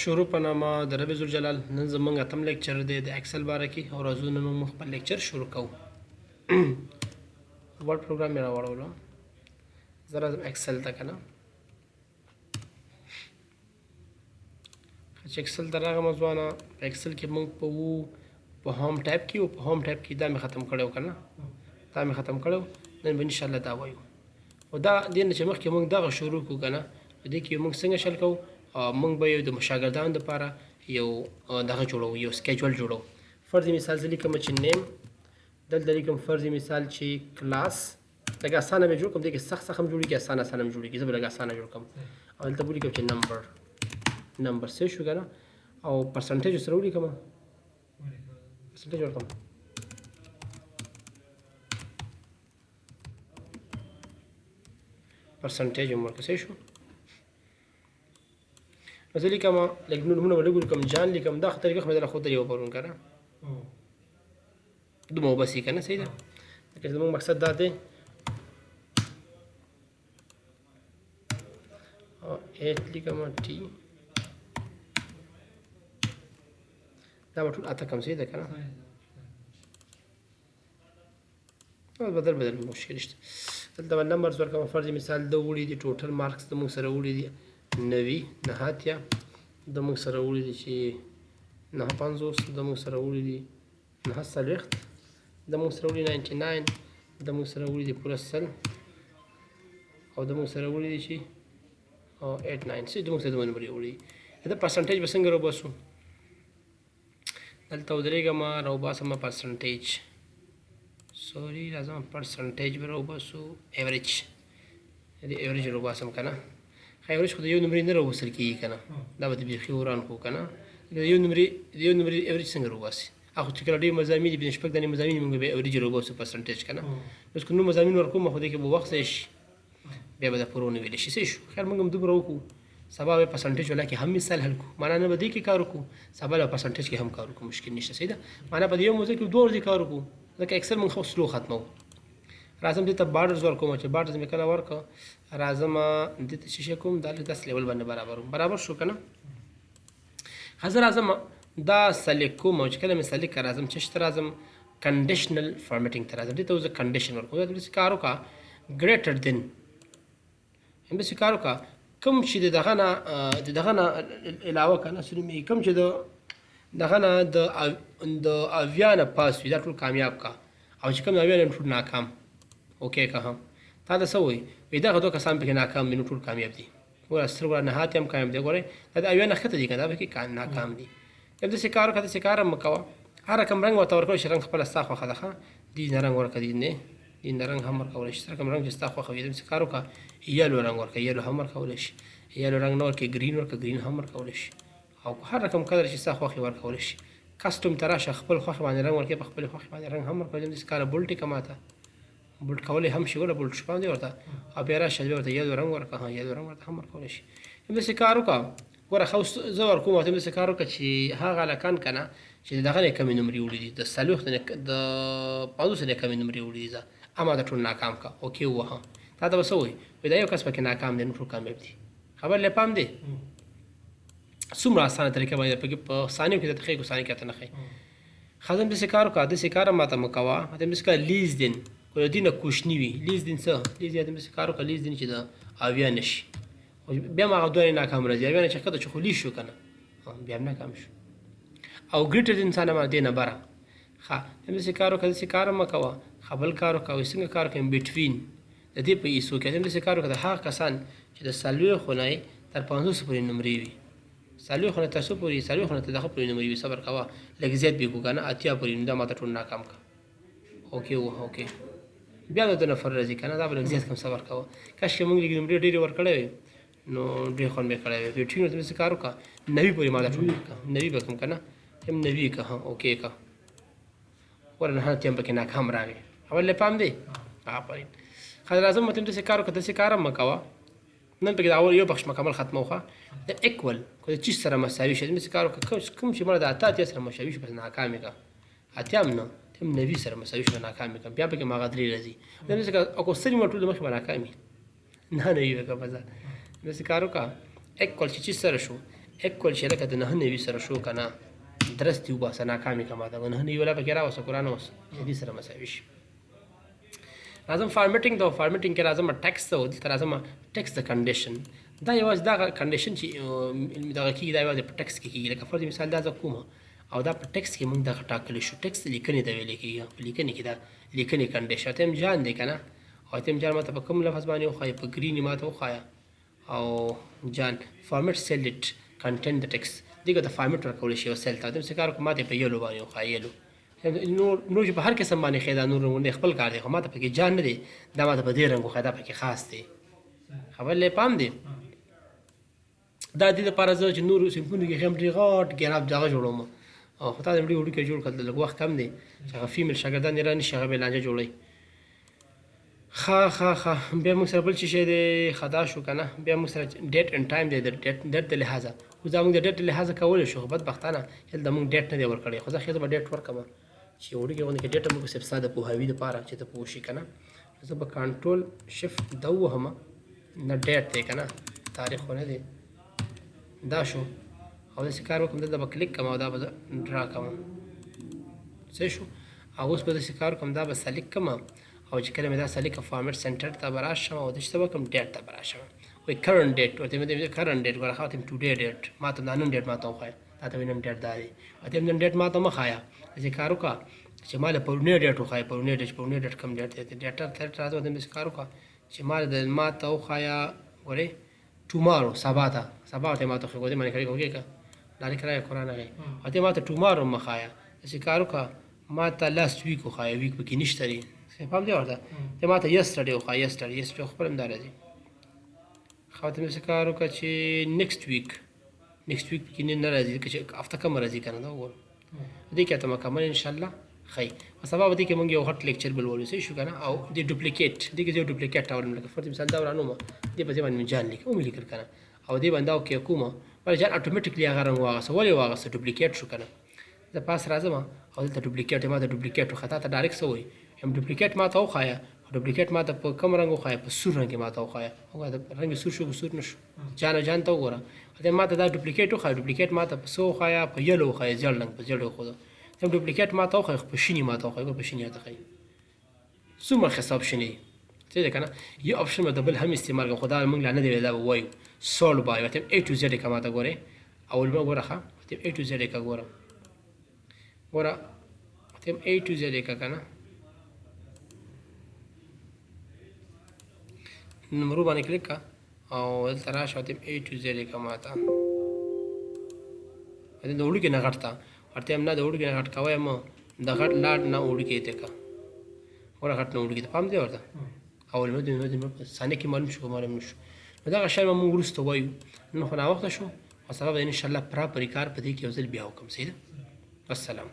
شروع په نامه د رب ذوالجلال. نن زموږ اتم لیکچر دی د ایکسل باره کې او راځو نن موږ خپل لیکچر شروع کوو. ورډ پروګرام مې راوړولو، زه راځم ایکسل ته که نه. چې ایکسل ته راغلم ځوانه، په ایکسل کې موږ په هوم ټایپ کې او په هوم ټایپ کې دا مې ختم کړی که نه، دا مې ختم کړی. نن به انشاءالله دا وایو. خو دا دې نه چې مخکې موږ دغه شروع کړو که نه، په دې کې موږ څنګه شل کوو. موږ به یو د شاګردانو دپاره یو دغه جوړوو، یو سکیجول جوړوو. فرض مثال زه لیکم چې نیم، دلته لیکم فرض مثال چې کلاس. لږ اسانه مې جوړ کړم، دې کې سخت هم جوړېږي، اسانه هم جوړېږي. زه به لږ اسانه جوړ کړم او دلته به ولیکم چې نمبر څه شو که نه، او پرسنټیج سره ولیکم، پرسنټیج ورکړم. پرسنټیج هم ورکړه څه شو. نو زه لیکم لږ نومونه به لږ ولیکم، جان لیکم. دا طریقه خو مې درله ښودلې وه پرون که نه، دومره وبس یې که نه، صحیح ده. ځکه زموږ مقصد دا دی 8 لیکم ټي، دا به ټول اته کم، صحیح ده که نه. بدل مشکل نشته. دلته به نمبرز ورکوم. فرض مثال ده وړي دي ټوټل مارکس د موږ سره وړي دي 90 اتیا، د موږ سره وړي دي چې 50، د موږ سره وړي دي 40، د موږ سره وړي 99، د موږ سره وړي دي پوره 100، او د موږ سره وړي دي چې 89. د موږ سره دومره نمبرې وړي. دا پرسنټیج به څنګه راوباسو؟ دلته ودرېږم، راوباسم پرسنټیج، سوري راځم پرسنټیج به راوباسو، ایوریج. د ایوریج راوباسم که نه. ایوریج خو د یو نمرې نه راوباسل کېږي که نه، دا به د بیخي وران کړو که نه. د یو نمرې ایوریج څنګه راوباسي؟ هغه چې کله ډېر مضامین دي، 5 دانې مضامین موږ به ایوریج راوباسو پرسنټیج که نه. اوس که نور مضامین ورکوم خو دې کې به وخت ضایع شي، بیا به دا پوره ونه ویلی شي. څه شو؟ خیر موږ هم دومره وکړو، سبا به پرسنټیج والا کې هم مثال حل کړو. معنا نه به دې کې کار وکړو، سبا به پرسنټیج کې هم کار وکړو، مشکل نشته، صحیح ده. معنا په یو موضوع کې دوه ورځې کار وکړو، ځکه اکثر موږ خو سلو ختموو. راځم دې ته بارډرز ورکوم، چې بارډرز مې کله ورکړه، راځم دې ته شیشه کوم، دا لږ 10 لیول باندې برابر شو که نه. زه راځم دا سلیکټ کوم، او چې کله مې سلیکټ کړه راځم چې ته راځم کنډیشنل فارمیټینګ ته راځم. دې ته زه کنډیشن ورکوم. دا داسې کار وکړه ګریټر دین، همداسې کار وکړه کوم چې د دغه نه علاوه که نه، کوم چې د دغه نه د اویا نه پاس وي، دا ټول کامیاب کا، او چې کوم د اویا نه ټول ناکام. اوکې که هم تا ته څه وایي؟ وایي دغه 2 کسان پکې ناکام دي، نو ټول کامیاب دي. ګوره ستر نهات هم کامیاب دی. ګورئ دا د اویا نه ښکته دي که دا پکې ناکام دي. همداسې کار وکړه، داسې کار هم مه کوه. هر رقم رنګ ورته ورکوه چې رنګ خپله ستا خوښه ده. ښه دې نه رنګ ورکړه، دې نه رنګ هم ورکولی شي، رقم رنګ چې ستا خوښه وي. همداسې کار وکړه یلو رنګ ورکړه، یلو هم ورکولی شي. یلو رنګ نه ورکړې ګرین ورکړه، ګرین هم ورکولی شي. او هر رقم کلر چې ستا خوښې ورکولی شي. کسټوم ته راشه، خپل خوښې باندې رنګ ورکړې، په خپلې خوښې باندې رنګ هم ورکولی. همداسې کار بولټ یې که ماته بولټ کولی هم شي، ګوره بولټ شپه دی ورته، او بیا راشه بیا ورته یلو رنګ ورکړه، یلو رنګ ورته هم ورکولی شي. همداسې کار وکړه. ګوره ښه زه ورکوم، ورته همداسې کار وکړه چې هغه هلکان که نه چې د دغه نه کمې نمرې وړي دي، د 40 د 50 نه کمې نمرې وړي دي، زه اما دا ټول ناکام کا. اوکې ووهه. تا ته به څه وایي؟ وایي دا یو کس پکې ناکام دی، نو ټول کامیاب دي. خبر لی پام دی؟ څومره اسانه طریقه باندې پکې په ثانیو کې درته ښایي، په ثانیو کې درته نه ښایي. ښه زه همداسې کار وکړه، داسې کار هم ماته مه کوه. همداسې کار لیز دین، که د دې نه کوچني وي، لیز دین څه؟ لیز دین همداسې کار وکړه، لیز دین چې د اویا نه شي. بیا هم هغه 2 ناکام راځي، اویا نه چې ښکته چې خو لیز شو که نه، بیا هم ناکام شو. او ګریټر دین انسان هم دې نه بره. ښه همداسې کار وکړه، داسې کار هم مه کوه. ښه بل کار وکړه، وایي څنګه کار وکړه بټوین د دې په ایسو کې. همداسې کار وکړه د هغه کسان چې د 40 نه تر 50 پورې نمرې وي، 40 نه تر 100 پورې، 40 نه تر دغه پورې نمرې وي. صبر کوه، لږ زیات به یې کړو که نه، 80 پورې، نو دا ماته ټول ناکام کړه. اوکې اوکې بیا د 2 نفر راځي که نه، دا به لږ زیات کم. صبر کوه، کاشکې موږ لږ نمرې ډېرې ورکړی وي نو ډېر خوند به یې کړی وی. بټوین ورته همداسې کار وکړه 90 پورې ماته ټول کړه، 90 به کوم که نه، هم 90 که. ها اوکې که ګوره 9 هم پکې ناکام راغی. اول لی پام دی؟ آفرین. ښه راځم ورته همداسې کار وکړه، داسې کار هم مه کوه. نن پکې د اول یو بخش مکمل ختمه وښه. د ایکول که د چیز سره مساوي شي، همداسې کار وکړه کوم چې مړه د 80 سره مساوي شي، بس ناکام یې کړه. 80 هم نه، هم 90 سره مساوي شي، ناکام یې کړه. بیا پکې هغه 3 راځي. همداسې کار او که سترې مړه ټول د مخکې به ناکام وي، 90 به کړه په ځان. همداسې کار وکړه ایکول چې چیز سره شو، اکول چې لکه د 9 سره شو که نه درست دې وباسه ناکامې که ماته 9 والا پکې راوسته قرآن اوس دې سره مساوي شي. راځم فارمیټینګ ته. فارمیټینګ کې راځم ټیکس ته. دلته راځم ټیکس د کنډیشن. دا یوازې دغه کنډیشن چې دغه کېږي دا یوازې په ټیکس کې کېږي. لکه فرض مثال دا زه کومه او دا په ټیکس کې موږ دغه ټاکلی شو. ټیکس لیکنې ته ویلی کېږي. په لیکنې کې دا لیکنې کنډیشن. ته هم جان دی که نه او ته هم جان ماته په کوم لفظ باندې وښایه په ګرین یې ماته وښایه او جان فارمیټ سیل اټ کنټینټ د ټیکس دغه ته فارمیټ ورکولی شي یو سیل ته. ته هم څه کار وکړو ماته په یلو باندې وښایه یلو نور چې په هر قسم باندې ښایي دا نور رنګونه خپل کار دی خو ماته پکې جان نه دی دا ماته په دې رنګ وښایه دا پکې خاص دی. خبر لې پام دی. دا دې دپاره زه چې نورو صنفونو کې ښیم ډېر غټ ګراب دغه جوړوم او خو تا د ډېر وړوکی جوړ کړل لږ وخت کم دی چې هغه فیمیل شاګردان یې رانشي هغه به لانجه جوړوي. ښه بیا موږ سره بل څه شی دی خدا شو که نه بیا موږ سره ډیټ اینډ ټایم دی د ډیټ د لحاظه اوس دا موږ د ډیټ د لحاظه کولی شو خو بدبختانه دلته موږ ډیټ نه دی ورکړی خو زه ښې زه به ډیټ ورکړم چې وړوکې غوندې کې ډیټ موږ صرف ستا د پوهاوي دپاره چې ته پوه شي که نه زه به کنټرول شفټ د ووهمه نه ډیټ دی که نه تاریخ خو نه دی دا شو او داسې کار وکړم دلته به کلیک کړم او دا به زه ډرا کوم صحیح شو. او اوس به داسې کار وکړم دا به سلیک کړم او چې کله مې دا سلیک فارمیټ سنټر ته به راشم او داسې څه به وکړم ډیټ ته به راشم وایي کرنټ ډیټ ورته مې کرنټ ډیټ ګوره ښه ورته مې ټوډے ډیټ ما ته دا نن ډیټ ما ته وښایه تا ته مې نن ډیټ دا دی ورته مې نن ډیټ ما ته مه ښایه داسې کار وکړه چې ما له پرونی ډیټ وښایه پرونی ډیټ کوم ډیټ دی ډیټر ته راځه ورته مې داسې کار وکړه چې ما ته وښایه ګورې ټومارو سبا ته سبا ورته ما ته وښایه ګورې معنی کړی وګې که لارې کرایه قرآن هغې ورته ما ته ټومارو مه ښایه داسې کار وکړه ما ته لاست ویک وښایه ویک پکې نشته دی پام دی ورته ته ما ته یسټرډې وښایه یسټرډې خپل هم دا راځي ښه ورته مې داسې کار وکړه چې نیکسټ ویک پکې نه راځي ځکه چې هفته کمه راځي که نه دا وګوره دې کې ته مکمل انشاءالله ښایي او سبا به دې کې مونږ یو غټ لیکچر بل ولولو صحیح شو که نه او د ډوپلیکیټ دې کې زه یو ډوپلیکیټ راولم لکه فرض مثال دا ورانومه دې په دې باندې مې جان لیکه ومې لیکل که نه او دې باندې دا اوکې کومه بله جان اټومیټیکلي هغه رنګ واغسته ولې واغسته ډوپلیکیټ شو که نه زه پاس راځم او دلته ډوپلیکیټ ما ته ډوپلیکیټ وښایه تا ته ډایرکټ څه وایي یم ډوپلیکیټ ما ته وښایه ډوپلیکیټ ما ته په کوم رنګ وښایه په سور رنګ ما ته وښایه وګوره د رنګ سور شو که سور نه شو جان ته وګوره ما ته دا ډوپلیکیټ وښایه ډوپلیکیټ ما ته په څه وښایه په یلو وښایه زیړ رنګ په زیړ وښوده ته ډوپلیکیټ ما ته وښایه خو په شیني ما ته وښایه ګوره په شیني راته ښایي څومره ښایسته اپشن دی صحیح دی که نه یو اپشن به د بل هم استعمال کړم خو دا موږ لا نه دی ویلی دا به وایو سولډ بای ورته A to Z یې که ما ته ګورې اول به ګوره ښه ورته A to Z یې که ګوره ورته A to Z یې که که نه نمرو باندې کلیک کا او دلته راشه ورته A to Z یې که ما ته ورته د وړوکي نه غټ ته ورته هم نه د وړوکي نه غټ کوی م د غټ لاټ نه وړوکي ته که ګوره غټ نه وړوکي ته پام دی ورته اول مې په ثانیه کې معلوم شو که معلوم نه شو نو دغه شی به مونږ وروسته وایو نن خو ناوخته شو او سبا به انشاءالله پراپري کار په دې کې یو ځل بیا وکړم صحیح ده والسلام